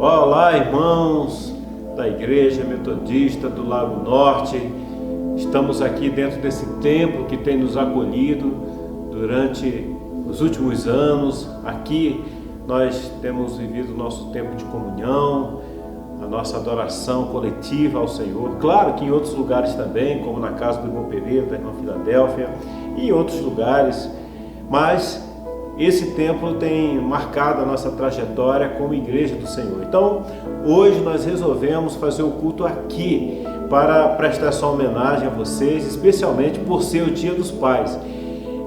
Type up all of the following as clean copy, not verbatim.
Olá, irmãos da Igreja Metodista do Lago Norte. Estamos aqui dentro desse templo que tem nos acolhido durante os últimos anos. Aqui nós temos vivido o nosso tempo de comunhão, a nossa adoração coletiva ao Senhor. Claro que em outros lugares também, como na casa do irmão Pereira, da irmã Filadélfia e em outros lugares, mas esse templo tem marcado a nossa trajetória como Igreja do Senhor. Então, hoje nós resolvemos fazer o culto aqui para prestar essa homenagem a vocês, especialmente por ser o Dia dos Pais.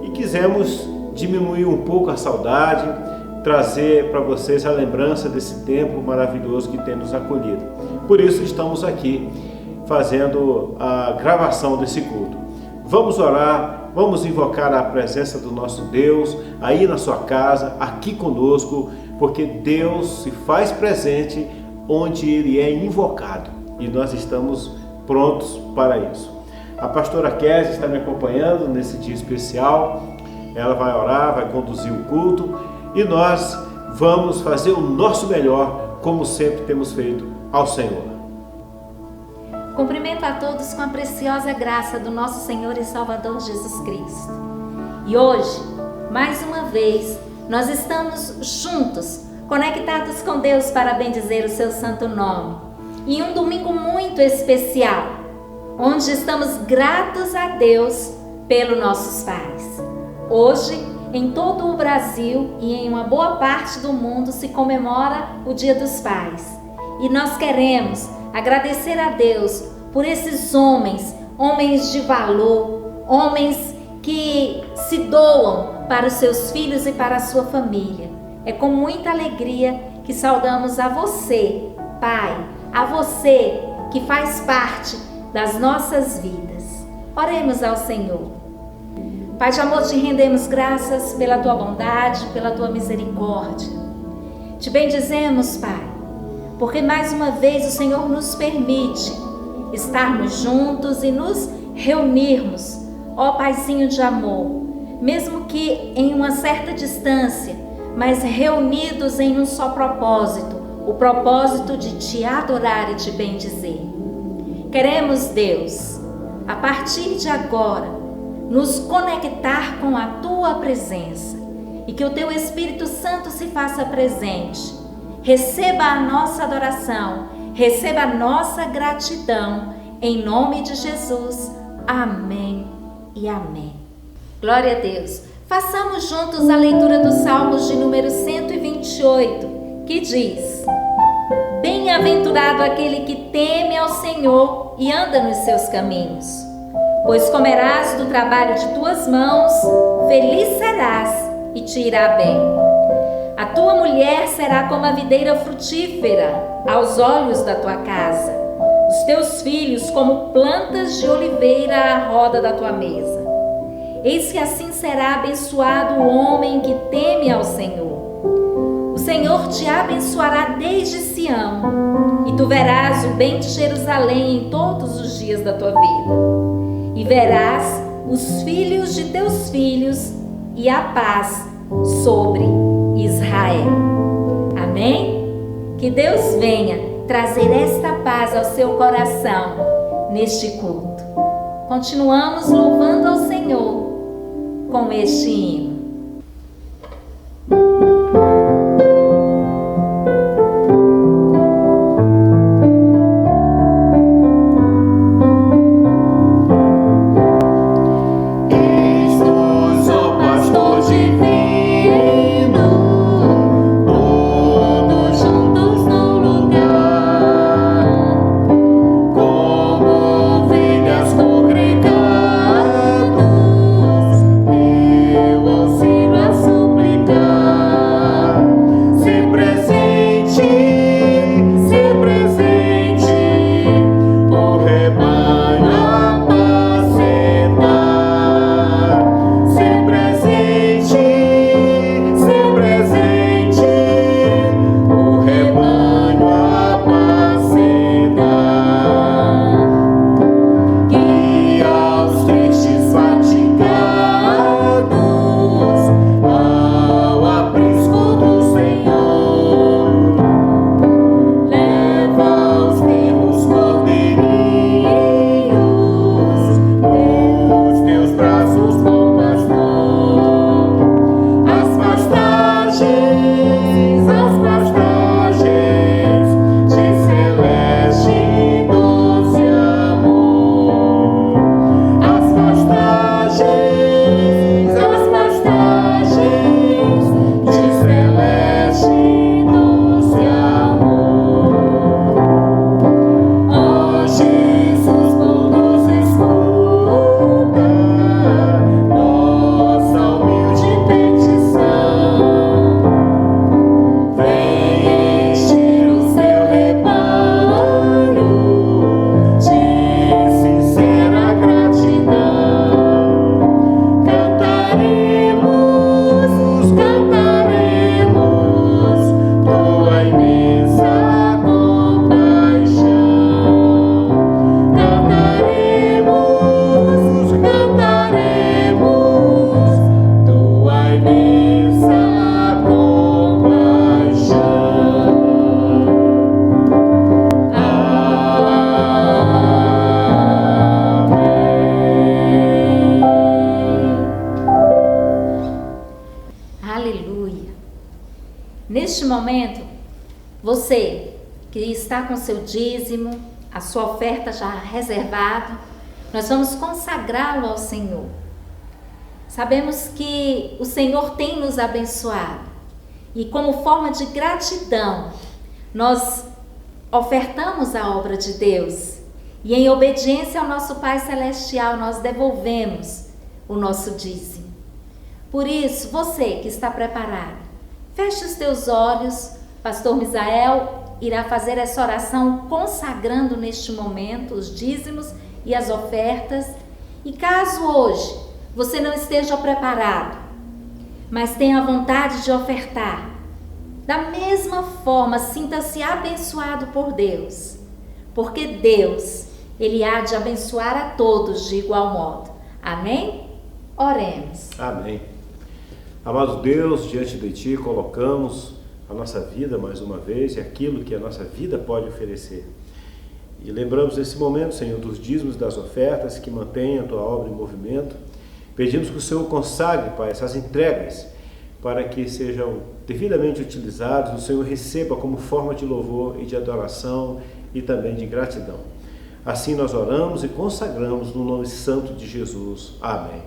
E quisemos diminuir um pouco a saudade, trazer para vocês a lembrança desse tempo maravilhoso que tem nos acolhido. Por isso estamos aqui fazendo a gravação desse culto. Vamos orar, vamos invocar a presença do nosso Deus aí na sua casa, aqui conosco, porque Deus se faz presente onde Ele é invocado e nós estamos prontos para isso. A pastora Kézia está me acompanhando nesse dia especial. Ela vai orar, vai conduzir o culto e nós vamos fazer o nosso melhor, como sempre temos feito ao Senhor. Cumprimento a todos com a preciosa graça do nosso Senhor e Salvador Jesus Cristo. E hoje, mais uma vez, nós estamos juntos, conectados com Deus para bendizer o seu santo nome. E um domingo muito especial, onde estamos gratos a Deus pelos nossos pais. Hoje, em todo o Brasil e em uma boa parte do mundo se comemora o Dia dos Pais. E nós queremos agradecer a Deus por esses homens de valor, homens que se doam para os seus filhos e para a sua família. É com muita alegria que saudamos a você, pai, a você que faz parte das nossas vidas. Oremos ao Senhor. Pai de amor, te rendemos graças pela tua bondade, pela tua misericórdia. Te bendizemos, Pai, porque mais uma vez o Senhor nos permite estarmos juntos e nos reunirmos, ó Paizinho de amor, mesmo que em uma certa distância, mas reunidos em um só propósito, o propósito de te adorar e te bendizer. Queremos, Deus, a partir de agora, nos conectar com a tua presença e que o teu Espírito Santo se faça presente. Receba a nossa adoração, receba a nossa gratidão, em nome de Jesus. Amém e amém. Glória a Deus. Façamos juntos a leitura dos Salmos de número 128, que diz: Bem-aventurado aquele que teme ao Senhor e anda nos seus caminhos. Pois comerás do trabalho de tuas mãos, feliz serás e te irá bem. A tua mulher será como a videira frutífera aos olhos da tua casa, os teus filhos como plantas de oliveira à roda da tua mesa. Eis que assim será abençoado o homem que teme ao Senhor. O Senhor te abençoará desde Sião, e tu verás o bem de Jerusalém em todos os dias da tua vida. E verás os filhos de teus filhos e a paz sobre Israel. Amém? Que Deus venha trazer esta paz ao seu coração neste culto. Continuamos louvando ao Senhor com este hino. Eu Neste momento, você que está com seu dízimo, a sua oferta já reservada, nós vamos consagrá-lo ao Senhor. Sabemos que o Senhor tem nos abençoado e como forma de gratidão, nós ofertamos a obra de Deus e em obediência ao nosso Pai Celestial nós devolvemos o nosso dízimo. Por isso, você que está preparado, feche os teus olhos, Pastor Misael irá fazer essa oração consagrando neste momento os dízimos e as ofertas. E caso hoje você não esteja preparado, mas tenha vontade de ofertar, da mesma forma, sinta-se abençoado por Deus, porque Deus, Ele há de abençoar a todos de igual modo. Amém? Oremos. Amém. Amado Deus, diante de Ti colocamos a nossa vida mais uma vez e aquilo que a nossa vida pode oferecer. E lembramos nesse momento, Senhor, dos dízimos e das ofertas que mantêm a Tua obra em movimento. Pedimos que o Senhor consagre, Pai, essas entregas para que sejam devidamente utilizados, o Senhor receba como forma de louvor e de adoração e também de gratidão. Assim nós oramos e consagramos no nome santo de Jesus. Amém.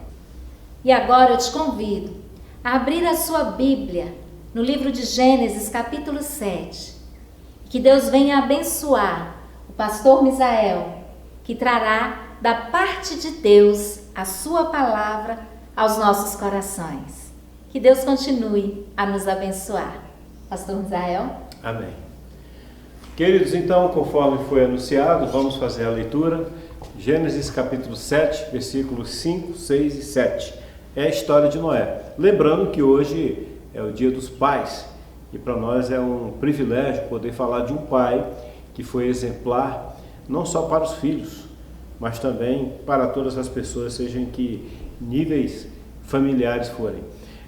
E agora eu te convido a abrir a sua Bíblia no livro de Gênesis, capítulo 7. Que Deus venha abençoar o pastor Misael, que trará da parte de Deus a sua palavra aos nossos corações. Que Deus continue a nos abençoar. Pastor Misael. Amém. Queridos, então, conforme foi anunciado, vamos fazer a leitura. Gênesis capítulo 7, versículos 5, 6 e 7. É a história de Noé. Lembrando que hoje é o Dia dos Pais e para nós é um privilégio poder falar de um pai que foi exemplar não só para os filhos, mas também para todas as pessoas, sejam em que níveis familiares forem.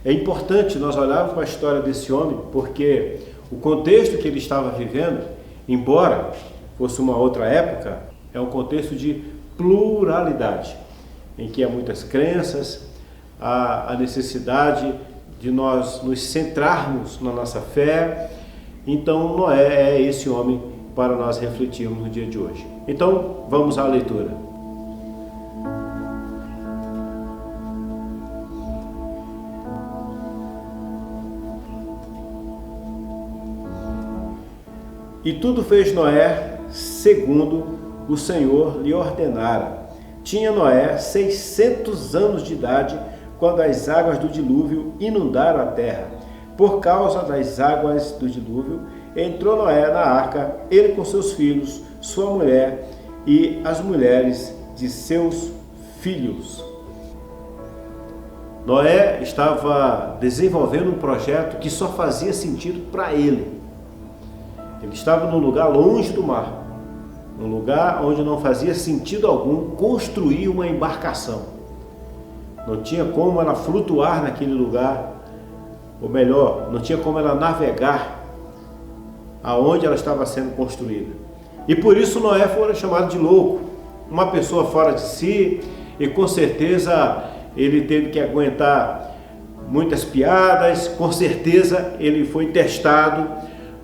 É importante nós olharmos para a história desse homem, porque o contexto que ele estava vivendo, embora fosse uma outra época, é um contexto de pluralidade, em que há muitas crenças, há a necessidade de nós nos centrarmos na nossa fé. Então Noé é esse homem para nós refletirmos no dia de hoje. Então vamos à leitura. E tudo fez Noé segundo o Senhor lhe ordenara. Tinha Noé 600 anos de idade quando as águas do dilúvio inundaram a terra. Por causa das águas do dilúvio, entrou Noé na arca, ele com seus filhos, sua mulher e as mulheres de seus filhos. Noé estava desenvolvendo um projeto que só fazia sentido para ele. Ele estava num lugar longe do mar, num lugar onde não fazia sentido algum construir uma embarcação. Não tinha como ela flutuar naquele lugar, ou melhor, não tinha como ela navegar aonde ela estava sendo construída. E por isso Noé foi chamado de louco, uma pessoa fora de si, e com certeza ele teve que aguentar muitas piadas, com certeza ele foi testado,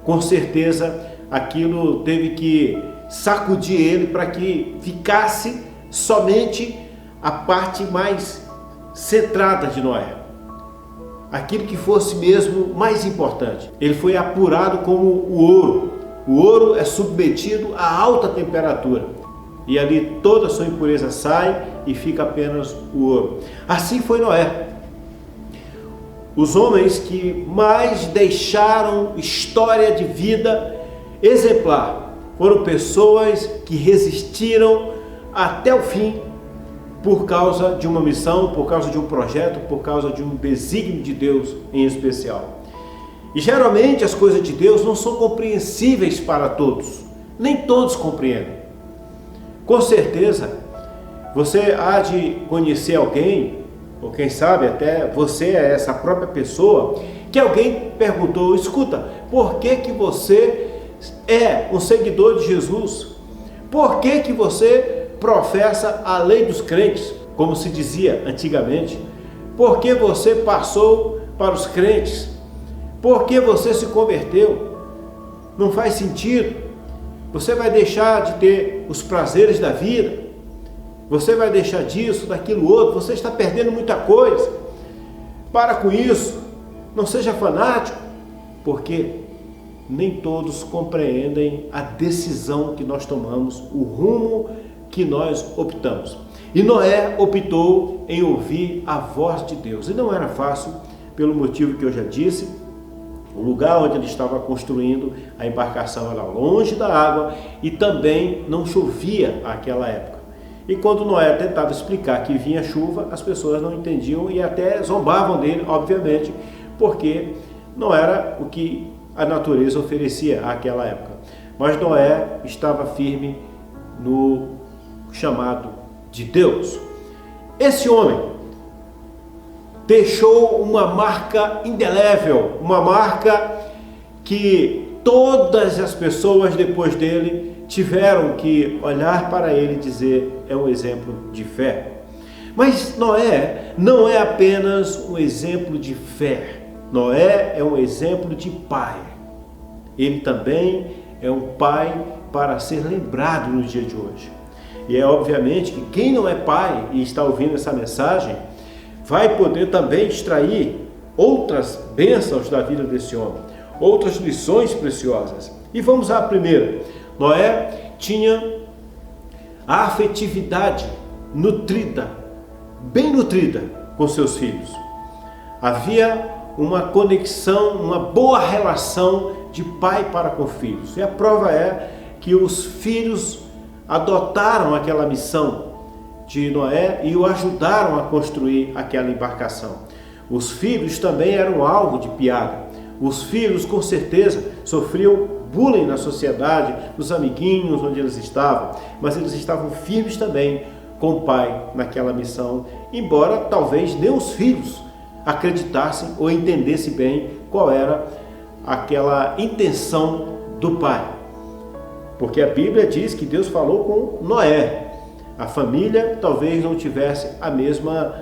com certeza aquilo teve que sacudir ele para que ficasse somente a parte mais centrada de Noé. Aquilo que fosse mesmo mais importante. Ele foi apurado como o ouro. O ouro é submetido a alta temperatura. E ali toda a sua impureza sai e fica apenas o ouro. Assim foi Noé. Os homens que mais deixaram história de vida exemplar foram pessoas que resistiram até o fim por causa de uma missão, por causa de um projeto, por causa de um desígnio de Deus em especial. E geralmente as coisas de Deus não são compreensíveis para todos, nem todos compreendem. Com certeza, você há de conhecer alguém, ou quem sabe até você é essa própria pessoa, que alguém perguntou: escuta, por que que você é um seguidor de Jesus? Por que que você professa a lei dos crentes, como se dizia antigamente? Por que você passou para os crentes? Porque você se converteu. Não faz sentido. Você vai deixar de ter os prazeres da vida. Você vai deixar disso, daquilo outro. Você está perdendo muita coisa. Para com isso. Não seja fanático. Porque nem todos compreendem a decisão que nós tomamos, o rumo que nós optamos. E Noé optou em ouvir a voz de Deus. E não era fácil, pelo motivo que eu já disse. O lugar onde ele estava construindo a embarcação era longe da água e também não chovia naquela época. E quando Noé tentava explicar que vinha chuva, as pessoas não entendiam e até zombavam dele, obviamente, porque não era o que a natureza oferecia naquela época. Mas Noé estava firme no chamado de Deus. Esse homem deixou uma marca indelével, uma marca que todas as pessoas depois dele tiveram que olhar para ele e dizer: é um exemplo de fé. Mas Noé não é apenas um exemplo de fé. Noé é um exemplo de pai. Ele também é um pai para ser lembrado no dia de hoje. E é obviamente que quem não é pai e está ouvindo essa mensagem vai poder também extrair outras bênçãos da vida desse homem, outras lições preciosas. E vamos à primeira. Noé tinha a afetividade nutrida, bem nutrida com seus filhos. Havia uma conexão, uma boa relação de pai para com filhos. E a prova é que os filhos adotaram aquela missão de Noé e o ajudaram a construir aquela embarcação. Os filhos também eram alvo de piada. Os filhos, com certeza, sofriam bullying na sociedade, nos amiguinhos onde eles estavam, mas eles estavam firmes também com o pai naquela missão, embora talvez nem os filhos acreditassem ou entendessem bem qual era aquela intenção do pai. Porque a Bíblia diz que Deus falou com Noé. A família talvez não tivesse a mesma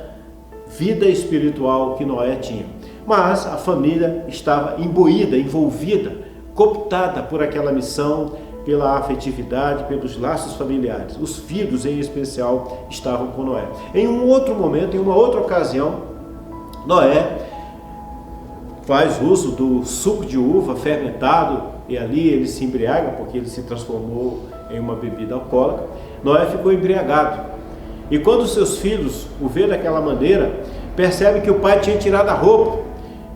vida espiritual que Noé tinha, mas a família estava imbuída, envolvida, cooptada por aquela missão, pela afetividade, pelos laços familiares. Os filhos, em especial, estavam com Noé. Em um outro momento, em uma outra ocasião, Noé faz uso do suco de uva fermentado e ali ele se embriaga porque ele se transformou em uma bebida alcoólica. Noé ficou embriagado e quando seus filhos o vê daquela maneira, percebe que o pai tinha tirado a roupa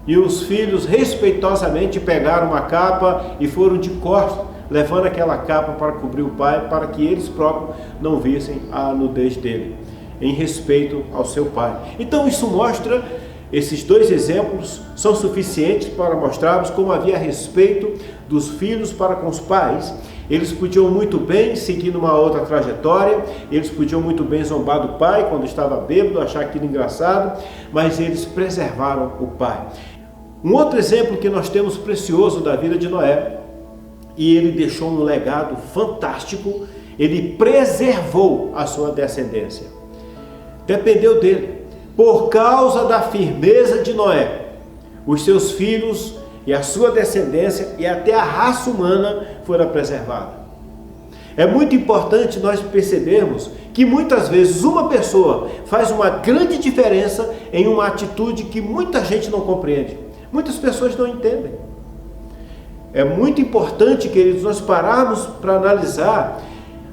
e os filhos respeitosamente pegaram uma capa e foram de costas, levando aquela capa para cobrir o pai, para que eles próprios não vissem a nudez dele, em respeito ao seu pai. Então isso mostra, esses dois exemplos são suficientes para mostrarmos como havia respeito dos filhos para com os pais. Eles podiam muito bem seguir numa outra trajetória, eles podiam muito bem zombar do pai quando estava bêbado, achar aquilo engraçado, mas eles preservaram o pai. Um outro exemplo que nós temos precioso da vida de Noé, e ele deixou um legado fantástico, ele preservou a sua descendência. Dependeu dele. Por causa da firmeza de Noé, os seus filhos e a sua descendência e até a raça humana foram preservadas. É muito importante nós percebermos que muitas vezes uma pessoa faz uma grande diferença em uma atitude que muita gente não compreende. Muitas pessoas não entendem. É muito importante, queridos, nós pararmos para analisar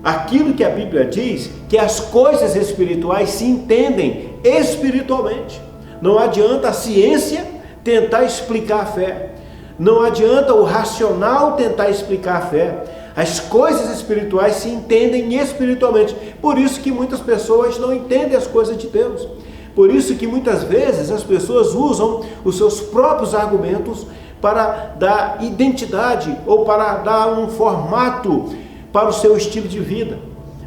aquilo que a Bíblia diz, que as coisas espirituais se entendem espiritualmente. Não adianta a ciência tentar explicar a fé. Não adianta o racional tentar explicar a fé. As coisas espirituais se entendem espiritualmente. Por isso que muitas pessoas não entendem as coisas de Deus. Por isso que muitas vezes as pessoas usam os seus próprios argumentos para dar identidade ou para dar um formato para o seu estilo de vida.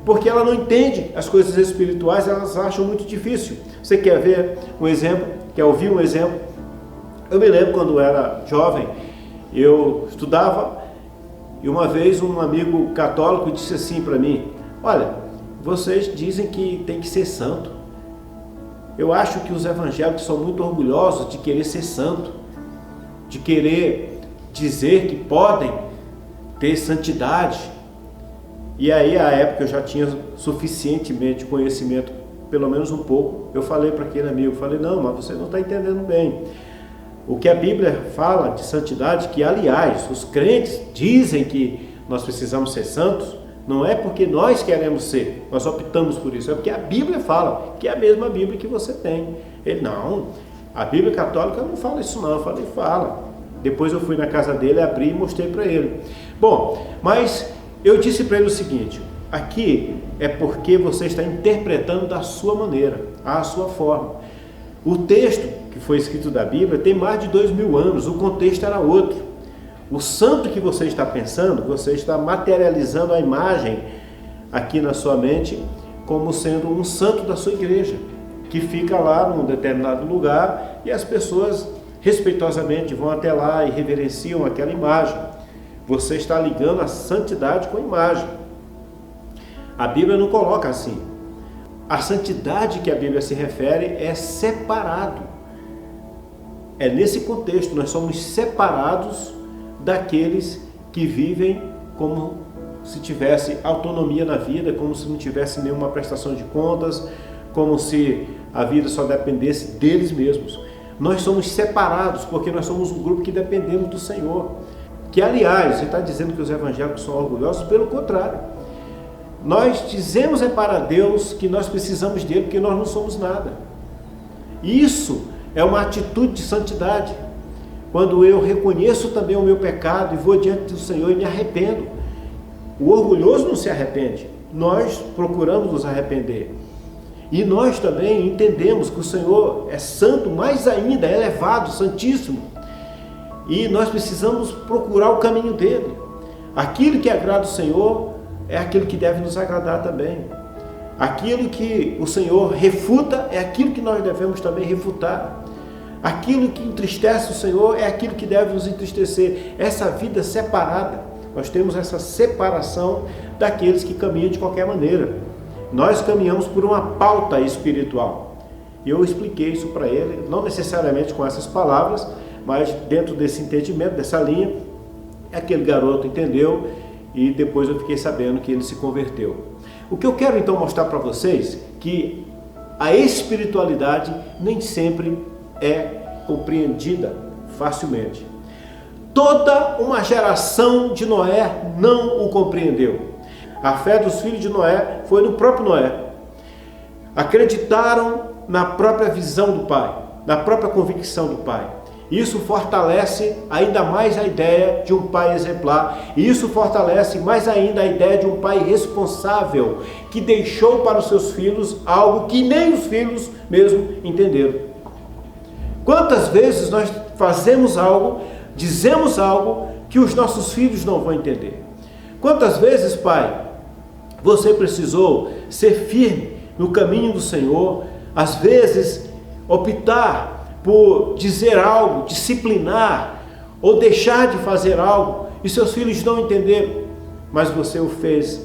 Porque ela não entende as coisas espirituais, elas acham muito difícil. Você quer ver um exemplo? Quer ouvir um exemplo? Eu me lembro quando eu era jovem, eu estudava e uma vez um amigo católico disse assim para mim: olha, vocês dizem que tem que ser santo. Eu acho que os evangélicos são muito orgulhosos de querer ser santo. de querer dizer que podem ter santidade. E aí, à época, eu já tinha suficientemente conhecimento, pelo menos um pouco. Eu falei para aquele amigo, falei, não, mas você não está entendendo bem. O que a Bíblia fala de santidade, que aliás, os crentes dizem que nós precisamos ser santos, não é porque nós queremos ser, nós optamos por isso, é porque a Bíblia fala, que é a mesma Bíblia que você tem. Ele, não, a Bíblia católica não fala isso não. Eu falei, fala. Depois eu fui na casa dele, abri e mostrei para ele. Bom, mas eu disse para ele o seguinte, aqui é porque você está interpretando da sua maneira, à sua forma. O texto que foi escrito da Bíblia tem mais de 2000 anos, o contexto era outro. O santo que você está pensando, você está materializando a imagem aqui na sua mente como sendo um santo da sua igreja, que fica lá num determinado lugar e as pessoas respeitosamente vão até lá e reverenciam aquela imagem. Você está ligando a santidade com a imagem. A Bíblia não coloca assim. A santidade que a Bíblia se refere é separado. É nesse contexto, nós somos separados daqueles que vivem como se tivesse autonomia na vida, como se não tivesse nenhuma prestação de contas, como se a vida só dependesse deles mesmos. Nós somos separados porque nós somos um grupo que dependemos do Senhor. Que, aliás, você está dizendo que os evangélicos são orgulhosos? Pelo contrário. Nós dizemos para Deus que nós precisamos dele porque nós não somos nada. Isso é uma atitude de santidade. Quando eu reconheço também o meu pecado e vou diante do Senhor e me arrependo. O orgulhoso não se arrepende. Nós procuramos nos arrepender. E nós também entendemos que o Senhor é santo, mais ainda, é elevado, santíssimo. E nós precisamos procurar o caminho dele. Aquilo que agrada o Senhor é aquilo que deve nos agradar também. Aquilo que o Senhor refuta é aquilo que nós devemos também refutar. Aquilo que entristece o Senhor é aquilo que deve nos entristecer. Essa vida separada, nós temos essa separação daqueles que caminham de qualquer maneira. Nós caminhamos por uma pauta espiritual. E eu expliquei isso para ele, não necessariamente com essas palavras, mas dentro desse entendimento, dessa linha, aquele garoto entendeu e depois eu fiquei sabendo que ele se converteu. O que eu quero então mostrar para vocês que a espiritualidade nem sempre é compreendida facilmente. Toda uma geração de Noé não o compreendeu. A fé dos filhos de Noé foi no próprio Noé. Acreditaram na própria visão do pai, na própria convicção do pai. Isso fortalece ainda mais a ideia de um pai exemplar. E isso fortalece mais ainda a ideia de um pai responsável, que deixou para os seus filhos algo que nem os filhos mesmo entenderam. Quantas vezes nós fazemos algo, dizemos algo que os nossos filhos não vão entender? Quantas vezes, pai, você precisou ser firme no caminho do Senhor, às vezes optar por dizer algo, disciplinar, ou deixar de fazer algo, e seus filhos não entenderam, mas você o fez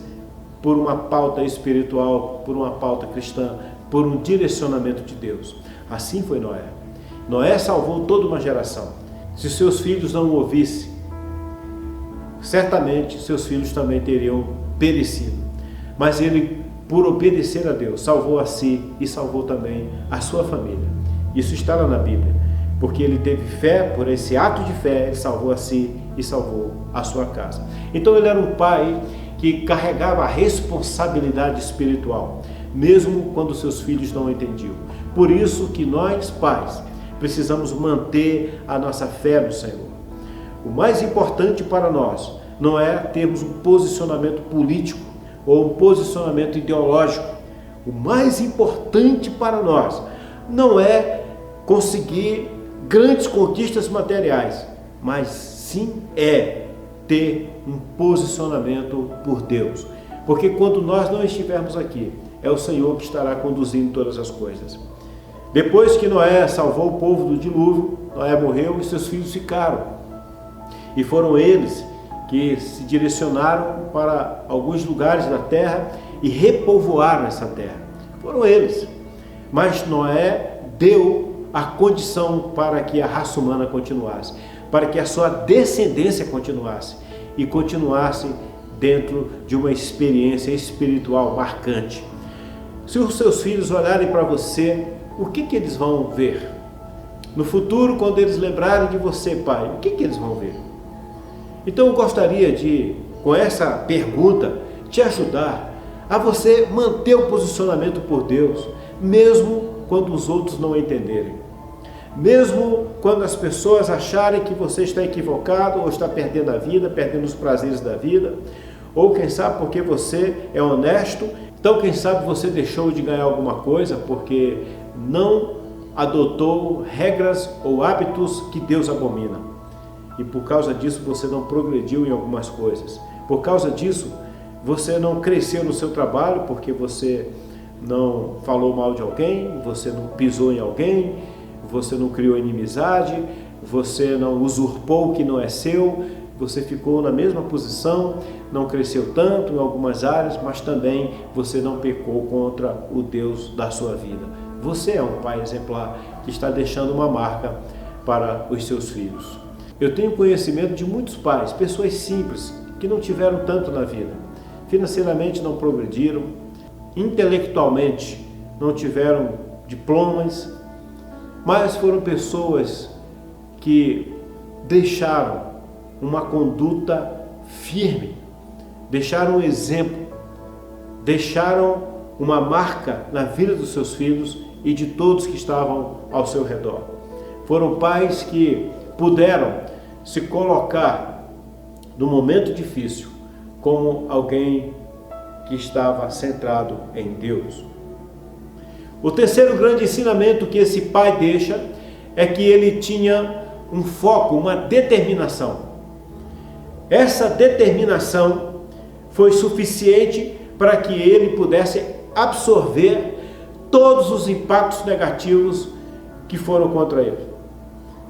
por uma pauta espiritual, por uma pauta cristã, por um direcionamento de Deus. Assim foi Noé. Noé salvou toda uma geração. Se seus filhos não o ouvissem, certamente seus filhos também teriam perecido. Mas ele, por obedecer a Deus, salvou a si e salvou também a sua família. Isso está lá na Bíblia, porque ele teve fé, por esse ato de fé, ele salvou a si e salvou a sua casa. Então ele era um pai que carregava a responsabilidade espiritual, mesmo quando seus filhos não entendiam. Por isso que nós, pais, precisamos manter a nossa fé no Senhor. O mais importante para nós não é termos um posicionamento político ou um posicionamento ideológico. O mais importante para nós não é conseguir grandes conquistas materiais, mas sim é ter um posicionamento por Deus. Porque quando nós não estivermos aqui, é o Senhor que estará conduzindo todas as coisas. Depois que Noé salvou o povo do dilúvio, Noé morreu e seus filhos ficaram. E foram eles que se direcionaram para alguns lugares da terra e repovoaram essa terra. Foram eles. Mas Noé deu a condição para que a raça humana continuasse. para que a sua descendência continuasse e continuasse dentro de uma experiência espiritual marcante. Se os seus filhos olharem para você, o que eles vão ver? No futuro, quando eles lembrarem de você, pai, o que eles vão ver? Então eu gostaria de, com essa pergunta, te ajudar a você manter o posicionamento por Deus, mesmo quando os outros não entenderem. Mesmo quando as pessoas acharem que você está equivocado ou está perdendo a vida, perdendo os prazeres da vida, ou quem sabe porque você é honesto, então quem sabe você deixou de ganhar alguma coisa porque não adotou regras ou hábitos que Deus abomina. E por causa disso você não progrediu em algumas coisas. Por causa disso você não cresceu no seu trabalho porque você não falou mal de alguém, você não pisou em alguém, você não criou inimizade, você não usurpou o que não é seu, você ficou na mesma posição, não cresceu tanto em algumas áreas, mas também você não pecou contra o Deus da sua vida. Você é um pai exemplar que está deixando uma marca para os seus filhos. Eu tenho conhecimento de muitos pais, pessoas simples, que não tiveram tanto na vida. Financeiramente não progrediram, intelectualmente não tiveram diplomas, mas foram pessoas que deixaram uma conduta firme, deixaram um exemplo, deixaram uma marca na vida dos seus filhos e de todos que estavam ao seu redor. Foram pais que puderam se colocar no momento difícil como alguém que estava centrado em Deus. O terceiro grande ensinamento que esse pai deixa é que ele tinha um foco, uma determinação. Essa determinação foi suficiente para que ele pudesse absorver todos os impactos negativos que foram contra ele.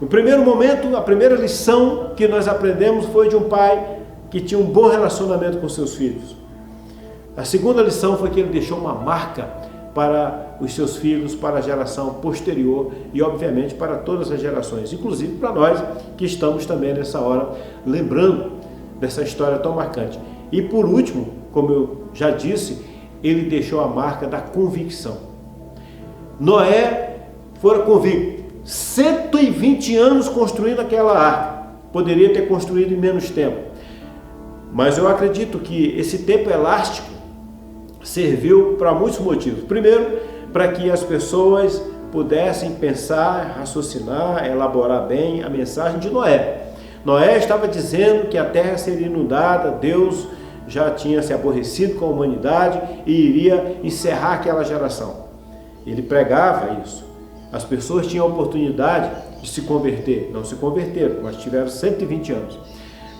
No primeiro momento, a primeira lição que nós aprendemos foi de um pai que tinha um bom relacionamento com seus filhos. A segunda lição foi que ele deixou uma marca para os seus filhos, para a geração posterior e, obviamente, para todas as gerações, inclusive para nós que estamos também nessa hora lembrando dessa história tão marcante. E por último, como eu já disse, ele deixou a marca da convicção. Noé fora convicto, 120 anos construindo aquela arca, poderia ter construído em menos tempo, mas eu acredito que esse tempo elástico serviu para muitos motivos. Primeiro, para que as pessoas pudessem pensar, raciocinar, elaborar bem a mensagem de Noé. Noé estava dizendo que a terra seria inundada, Deus já tinha se aborrecido com a humanidade e iria encerrar aquela geração. Ele pregava isso. As pessoas tinham a oportunidade de se converter. Não se converteram, mas tiveram 120 anos.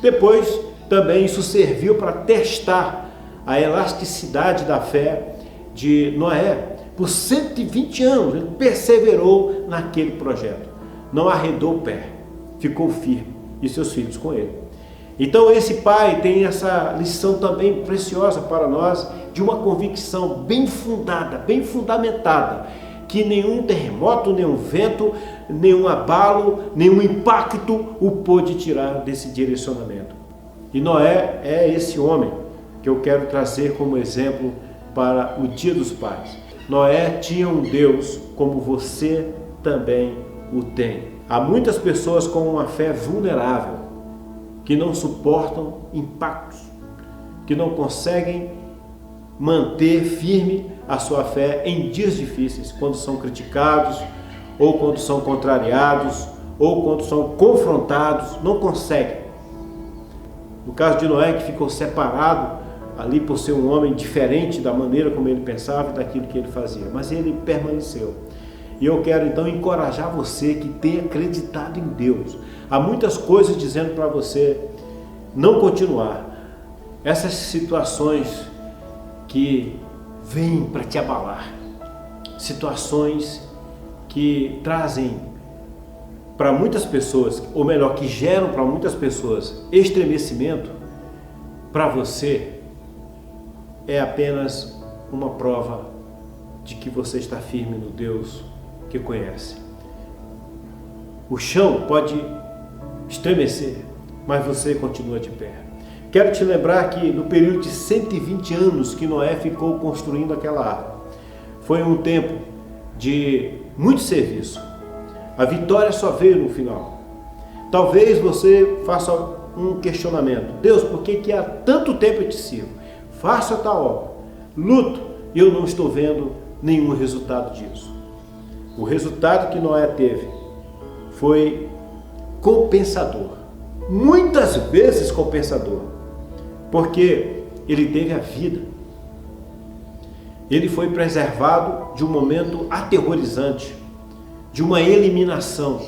Depois, também isso serviu para testar a elasticidade da fé de Noé. Por 120 anos ele perseverou naquele projeto, não arredou o pé, ficou firme, e seus filhos com ele. Então esse pai tem essa lição também preciosa para nós, de uma convicção bem fundada, bem fundamentada, que nenhum terremoto, nenhum vento, nenhum abalo, nenhum impacto o pôde tirar desse direcionamento. E Noé é esse homem que eu quero trazer como exemplo para o Dia dos Pais. Noé tinha um Deus como você também o tem. Há muitas pessoas com uma fé vulnerável, que não suportam impactos, que não conseguem manter firme a sua fé em dias difíceis, quando são criticados, ou quando são contrariados, ou quando são confrontados, não conseguem. No caso de Noé, que ficou separado ali por ser um homem diferente da maneira como ele pensava e daquilo que ele fazia, mas ele permaneceu. E eu quero então encorajar você que tem acreditado em Deus. Há muitas coisas dizendo para você não continuar. Essas situações que vêm para te abalar, situações que trazem para muitas pessoas, ou melhor, que geram para muitas pessoas estremecimento, para você é apenas uma prova de que você está firme no Deus que conhece. O chão pode estremecer, mas você continua de pé. Quero te lembrar que no período de 120 anos que Noé ficou construindo aquela arca, foi um tempo de muito serviço. A vitória só veio no final. Talvez você faça um questionamento: Deus, por que há tanto tempo eu te sirvo? Faço a tal obra, luto, e eu não estou vendo nenhum resultado disso. O resultado que Noé teve foi compensador, muitas vezes compensador, porque ele teve a vida. Ele foi preservado de um momento aterrorizante, de uma eliminação.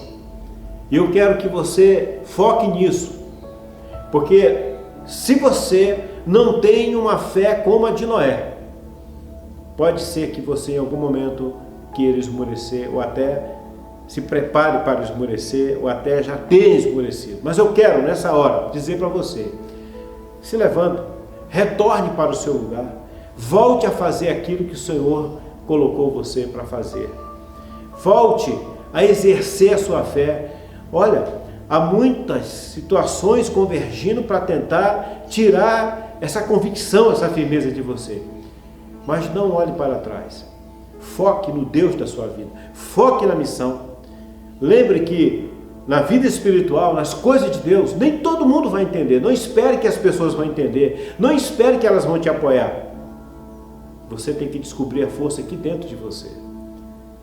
E eu quero que você foque nisso, porque se você não tem uma fé como a de Noé, pode ser que você em algum momento queira esmorecer, ou até se prepare para esmorecer, ou até já tenha esmorecido. Mas eu quero nessa hora dizer para você: se levante, retorne para o seu lugar, volte a fazer aquilo que o Senhor colocou você para fazer. Volte a exercer a sua fé. Olha, há muitas situações convergindo para tentar tirar essa convicção, essa firmeza de você. Mas não olhe para trás. Foque no Deus da sua vida. Foque na missão. Lembre que na vida espiritual, nas coisas de Deus, nem todo mundo vai entender. Não espere que as pessoas vão entender. Não espere que elas vão te apoiar. Você tem que descobrir a força aqui dentro de você.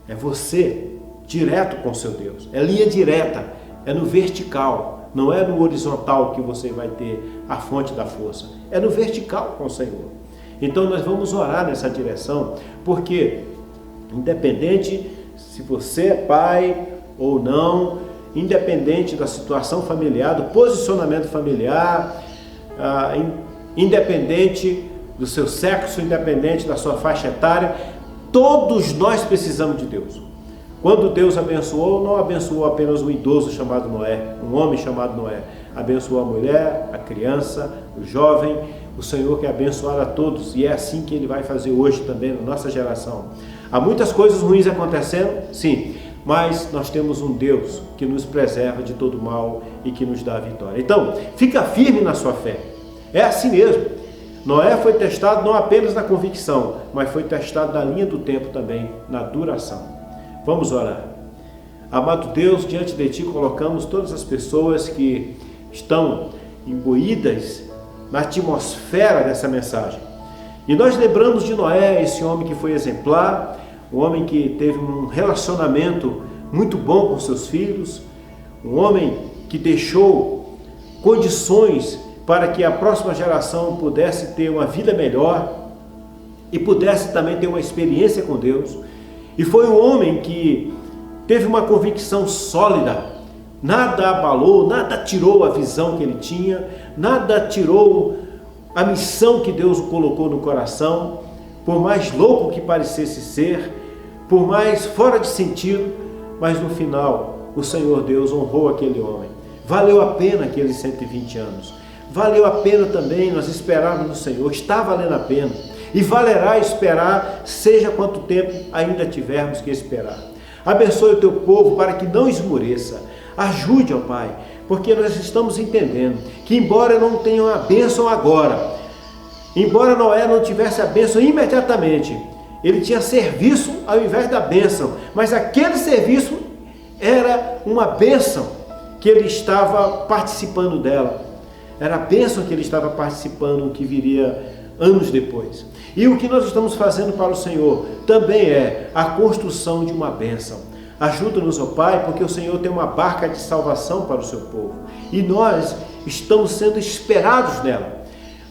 É você, direto com seu Deus. É linha direta, é no vertical. Não é no horizontal que você vai ter a fonte da força. É no vertical com o Senhor. Então nós vamos orar nessa direção, porque independente se você é pai ou não, independente da situação familiar, do posicionamento familiar, independente do seu sexo, independente da sua faixa etária, todos nós precisamos de Deus. Quando Deus abençoou, não abençoou apenas um idoso chamado Noé, um homem chamado Noé. Abençoou a mulher, a criança, o jovem. O Senhor quer abençoar a todos, e é assim que Ele vai fazer hoje também na nossa geração. Há muitas coisas ruins acontecendo, sim, mas nós temos um Deus que nos preserva de todo mal e que nos dá a vitória. Então, fica firme na sua fé. É assim mesmo. Noé foi testado não apenas na convicção, mas foi testado na linha do tempo também, na duração. Vamos orar. Amado Deus, diante de Ti colocamos todas as pessoas que estão imbuídas na atmosfera dessa mensagem. E nós lembramos de Noé, esse homem que foi exemplar, um homem que teve um relacionamento muito bom com seus filhos, um homem que deixou condições para que a próxima geração pudesse ter uma vida melhor e pudesse também ter uma experiência com Deus. E foi um homem que teve uma convicção sólida, nada abalou, nada tirou a visão que ele tinha, nada tirou a missão que Deus colocou no coração, por mais louco que parecesse ser, por mais fora de sentido, mas no final o Senhor Deus honrou aquele homem. Valeu a pena aqueles 120 anos, valeu a pena também nós esperarmos no Senhor, está valendo a pena. E valerá esperar, seja quanto tempo ainda tivermos que esperar. Abençoe o teu povo para que não esmoreça. Ajude, ó Pai, porque nós estamos entendendo que embora não tenham a bênção agora, embora Noé não tivesse a bênção imediatamente, ele tinha serviço ao invés da bênção, mas aquele serviço era uma bênção que ele estava participando dela. Era a bênção que ele estava participando, que viria anos depois. E o que nós estamos fazendo para o Senhor também é a construção de uma bênção. Ajuda-nos, ó Pai, porque o Senhor tem uma barca de salvação para o seu povo. E nós estamos sendo esperados nela.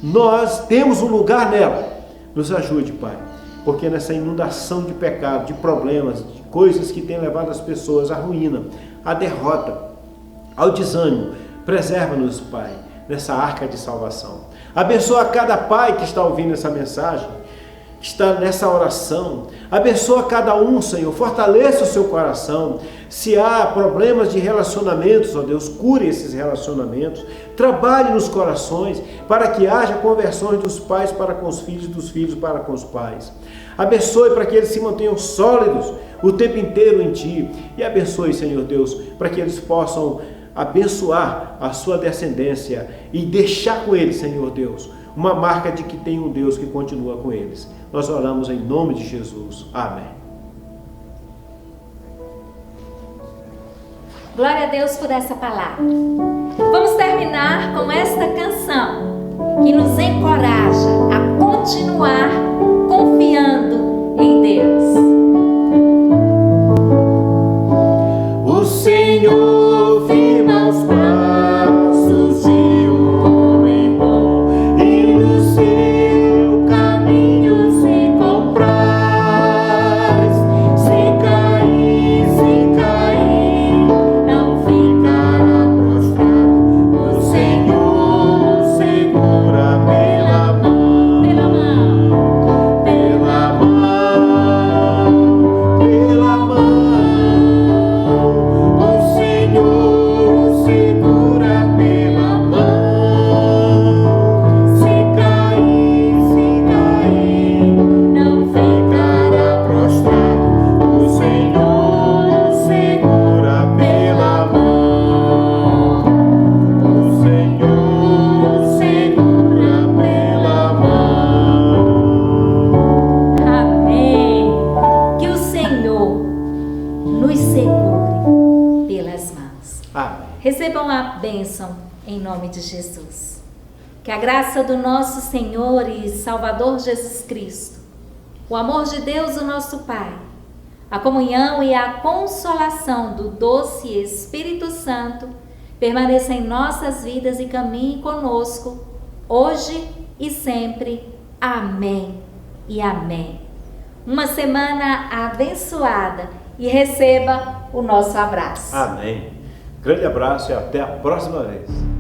Nós temos um lugar nela. Nos ajude, Pai, porque nessa inundação de pecado, de problemas, de coisas que têm levado as pessoas à ruína, à derrota, ao desânimo, preserva-nos, Pai, nessa arca de salvação. Abençoa cada pai que está ouvindo essa mensagem, que está nessa oração. Abençoa cada um, Senhor. Fortaleça o seu coração. Se há problemas de relacionamentos, ó Deus, cure esses relacionamentos. Trabalhe nos corações para que haja conversões dos pais para com os filhos, dos filhos para com os pais. Abençoe para que eles se mantenham sólidos o tempo inteiro em Ti. E abençoe, Senhor Deus, para que eles possam abençoar a sua descendência e deixar com eles, Senhor Deus, uma marca de que tem um Deus que continua com eles. Nós oramos em nome de Jesus. Amém. Glória a Deus por essa palavra. Vamos terminar com esta canção que nos encoraja a continuar confiando em Deus. O Senhor firma os passos de um homem bom e no seu caminho se compraz. Se cair, não ficará prostrado. O Senhor segura pela mão, pela mão, pela mão, pela mão. O Senhor segura pela mão. Se cair, não ficará prostrado. O Senhor segura pela mão. O Senhor segura pela mão. Amém. Que o Senhor nos segure pelas mãos. Amém. Recebam a bênção em nome de Jesus. Que a graça do nosso Senhor e Salvador Jesus Cristo, o amor de Deus, o nosso Pai, a comunhão e a consolação do doce Espírito Santo permaneça em nossas vidas e caminhe conosco, hoje e sempre. Amém e amém. Uma semana abençoada e receba o nosso abraço. Amém. Grande abraço e até a próxima vez.